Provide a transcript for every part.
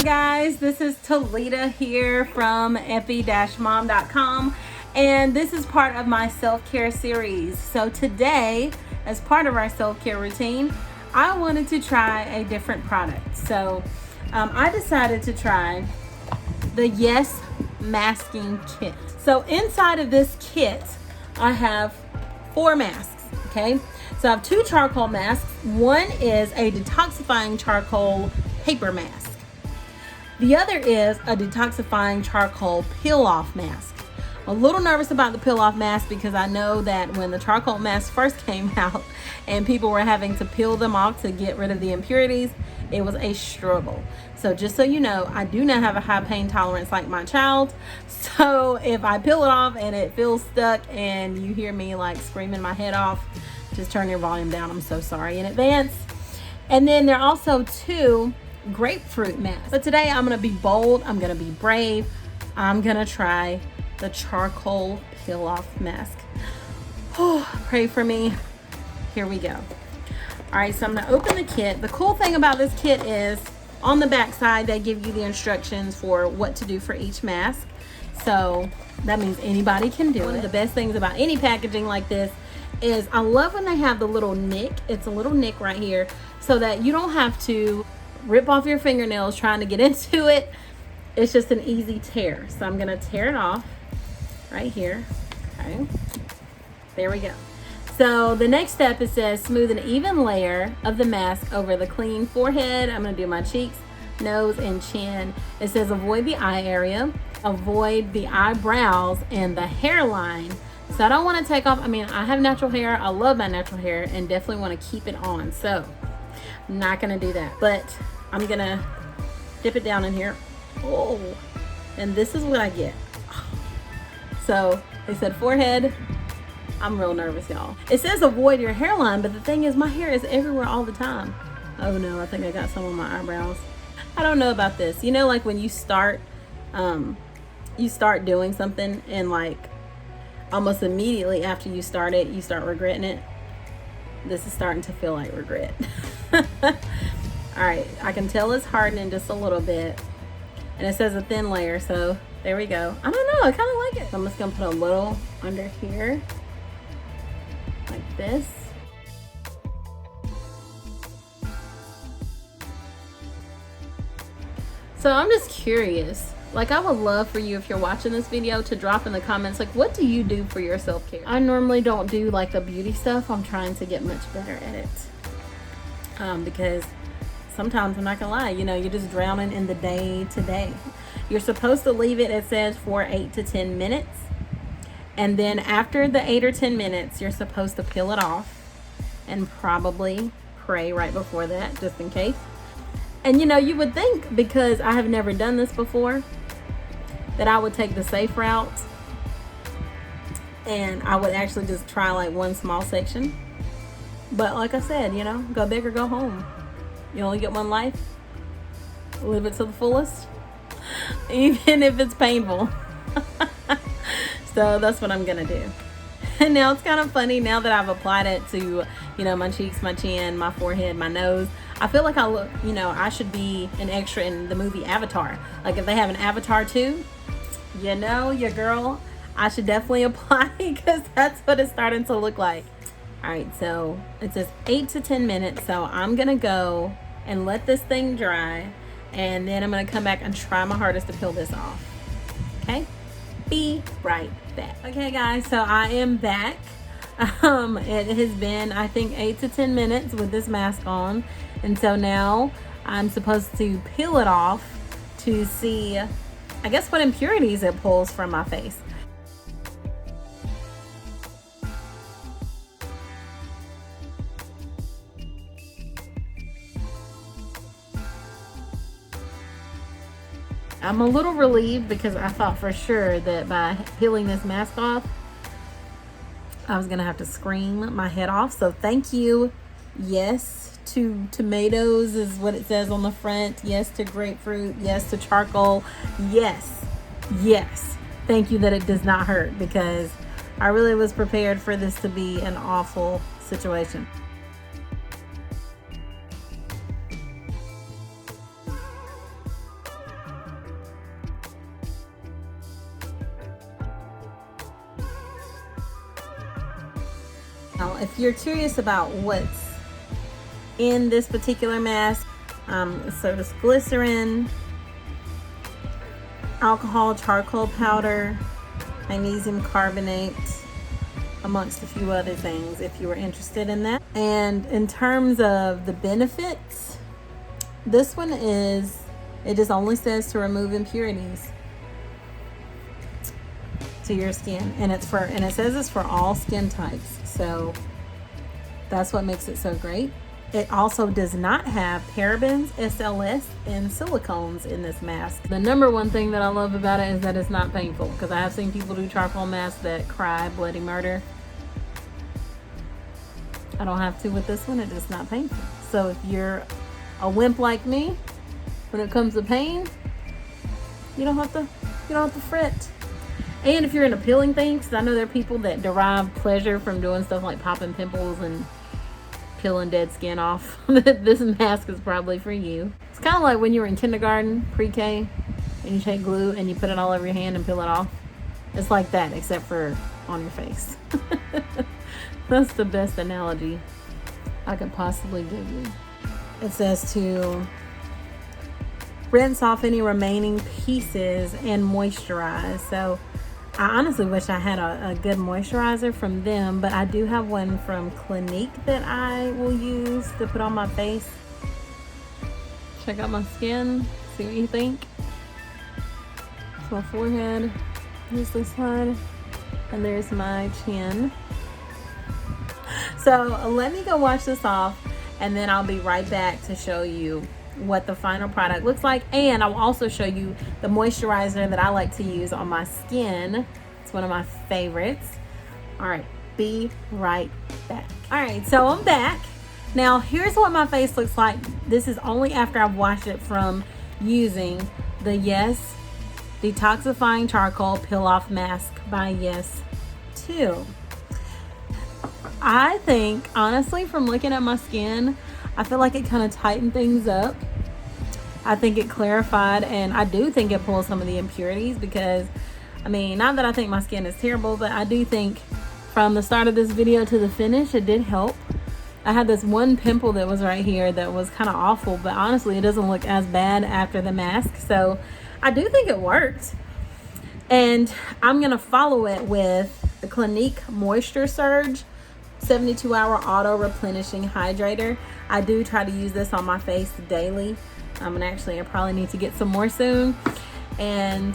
guys, this is Talita here from epi-mom.com, and this is part of my self-care series. So today, as part of our self-care routine, I wanted to try a different product. So I decided to try the Yesto masking kit. So inside of this kit, I have 4 masks, okay? So I have 2 charcoal masks. One is a detoxifying charcoal paper mask. The other is a detoxifying charcoal peel-off mask. I'm a little nervous about the peel-off mask because I know that when the charcoal mask first came out and people were having to peel them off to get rid of the impurities, it was a struggle. So just so you know, I do not have a high pain tolerance like my child. So if I peel it off and it feels stuck and you hear me like screaming my head off, just turn your volume down. I'm so sorry in advance. And then there are also 2 grapefruit masks. But today I'm gonna be bold, I'm gonna be brave. I'm gonna try the charcoal peel off mask. Oh, pray for me. Here we go. All right, so I'm gonna open the kit. The cool thing about this kit is on the back side they give you the instructions for what to do for each mask. So that means anybody can do it. One of the best things about any packaging like this is I love when they have the little nick. It's a little nick right here so that you don't have to rip off your fingernails trying to get into it. It's just an easy tear. So I'm gonna tear it off right here. Okay, there we go. So the next step, it says smooth an even layer of the mask over the clean forehead. I'm gonna do my cheeks, nose, and chin. It says avoid the eye area, avoid the eyebrows and the hairline. So I don't want to take off, I mean, I have natural hair, I love my natural hair, and definitely want to keep it on. So I'm not gonna do that, but I'm gonna dip it down in here. Oh, and this is what I get. So they said forehead. I'm real nervous, y'all. It says avoid your hairline, but the thing is my hair is everywhere all the time. Oh no, I think I got some on my eyebrows. I don't know about this. You know, like when you start doing something and like almost immediately after you start it, you start regretting it. This is starting to feel like regret. All right, I can tell it's hardening just a little bit, and it says a thin layer, so there we go. I don't know, I kind of like it. So I'm just gonna put a little under here like this. So I'm just curious, like I would love for you, if you're watching this video, to drop in the comments like what do you do for your self-care. I normally don't do like the beauty stuff. I'm trying to get much better at it because sometimes, I'm not gonna lie, you know, you're just drowning in the day to day. You're supposed to leave it, it says, for 8 to 10 minutes. And then after the 8 or 10 minutes, you're supposed to peel it off and probably pray right before that, just in case. And you know, you would think, because I have never done this before, that I would take the safe route and I would actually just try like one small section. But like I said, you know, go big or go home. You only get one life. Live it to the fullest, even if it's painful. So that's what I'm gonna do. And now it's kind of funny, now that I've applied it to, you know, my cheeks, my chin, my forehead, my nose, I feel like I look, you know, I should be an extra in the movie Avatar. Like if they have an Avatar 2, you know, your girl, I should definitely apply because that's what it's starting to look like. All right, so it says 8 to 10 minutes. So I'm gonna go and let this thing dry, and then I'm gonna come back and try my hardest to peel this off. Okay, be right back. Okay guys, so I am back. It has been, I think, 8 to 10 minutes with this mask on, and so now I'm supposed to peel it off to see, I guess, what impurities it pulls from my face. I'm a little relieved because I thought for sure that by peeling this mask off, I was gonna have to scream my head off. So thank you, yes to tomatoes is what it says on the front. Yes to grapefruit. Yes to charcoal. Yes, yes. Thank you that it does not hurt, because I really was prepared for this to be an awful situation. Now, if you're curious about what's in this particular mask, so there's glycerin, alcohol, charcoal powder, magnesium carbonate, amongst a few other things if you were interested in that. And in terms of the benefits, this one is, it just only says to remove impurities to your skin, and it says it's for all skin types, so that's what makes it so great. It also does not have parabens, SLS, and silicones in this mask. The number one thing that I love about it is that it's not painful, because I have seen people do charcoal masks that cry bloody murder. I don't have to with this one. It's just not painful. So if you're a wimp like me, when it comes to pain, you don't have to fret. And if you're into peeling things, because I know there are people that derive pleasure from doing stuff like popping pimples and peeling dead skin off, this mask is probably for you. It's kind of like when you were in kindergarten, pre-K, and you take glue and you put it all over your hand and peel it off. It's like that, except for on your face. That's the best analogy I could possibly give you. It says to rinse off any remaining pieces and moisturize. So I honestly wish I had a good moisturizer from them, but I do have one from Clinique that I will use to put on my face. Check out my skin, see what you think. It's my forehead, here's this side, and there's my chin. So let me go wash this off, and then I'll be right back to show you what the final product looks like, and I'll also show you the moisturizer that I like to use on my skin. It's one of my favorites. All right, be right back. All right, so I'm back. Now here's what my face looks like. This is only after I've washed it from using the Yes Detoxifying Charcoal Peel Off Mask by Yesto. I think, honestly, from looking at my skin, I feel like it kind of tightened things up. I think it clarified, and I do think it pulls some of the impurities, because, I mean, not that I think my skin is terrible, but I do think from the start of this video to the finish, it did help. I had this one pimple that was right here that was kind of awful, but honestly, it doesn't look as bad after the mask. So I do think it worked. And I'm going to follow it with the Clinique Moisture Surge 72-hour auto replenishing hydrator. I do try to use this on my face daily. And actually I probably need to get some more soon. And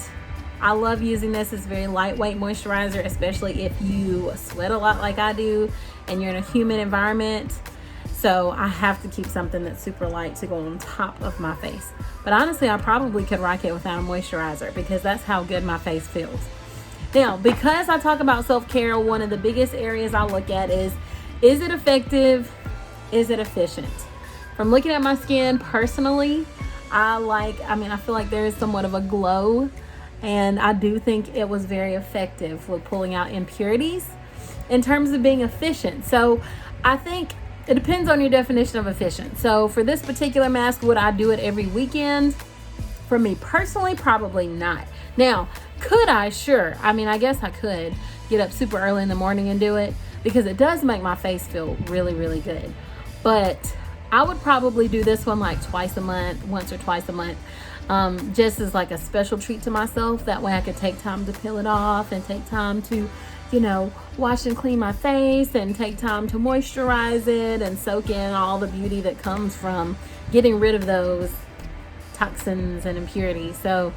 I love using this. It's very lightweight moisturizer, especially if you sweat a lot like I do and you're in a humid environment. So I have to keep something that's super light to go on top of my face. But honestly, I probably could rock it without a moisturizer, because that's how good my face feels. Now, because I talk about self-care, one of the biggest areas I look at is it effective? Is it efficient? From looking at my skin personally, I feel like there is somewhat of a glow, and I do think it was very effective with pulling out impurities in terms of being efficient. So I think it depends on your definition of efficient. So for this particular mask, would I do it every weekend? For me personally, probably not. Now, could I? Sure. I mean, I guess I could get up super early in the morning and do it, because it does make my face feel really, really good. But I would probably do this one like twice a month, once or twice a month, just as like a special treat to myself. That way I could take time to peel it off and take time to, wash and clean my face, and take time to moisturize it and soak in all the beauty that comes from getting rid of those toxins and impurities. So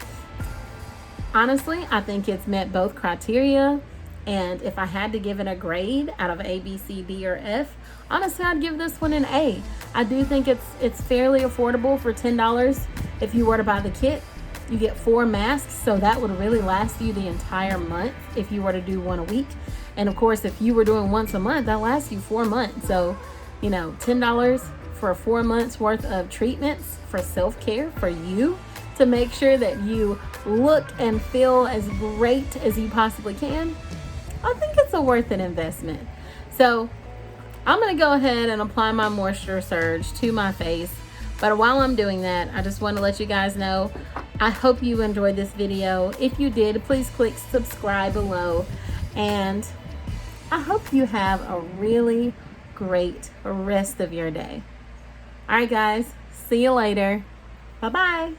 honestly, I think it's met both criteria. And if I had to give it a grade out of A, B, C, D, or F, honestly, I'd give this one an A. I do think it's fairly affordable for $10. If you were to buy the kit, you get 4 masks, so that would really last you the entire month if you were to do one a week. And of course, if you were doing once a month, that lasts you 4 months. So, $10 for 4 months worth of treatments for self-care for you, to make sure that you look and feel as great as you possibly can. I think it's a worth it investment. So I'm going to go ahead and apply my Moisture Surge to my face. But while I'm doing that, I just want to let you guys know, I hope you enjoyed this video. If you did, please click subscribe below. And I hope you have a really great rest of your day. All right, guys, see you later. Bye-bye.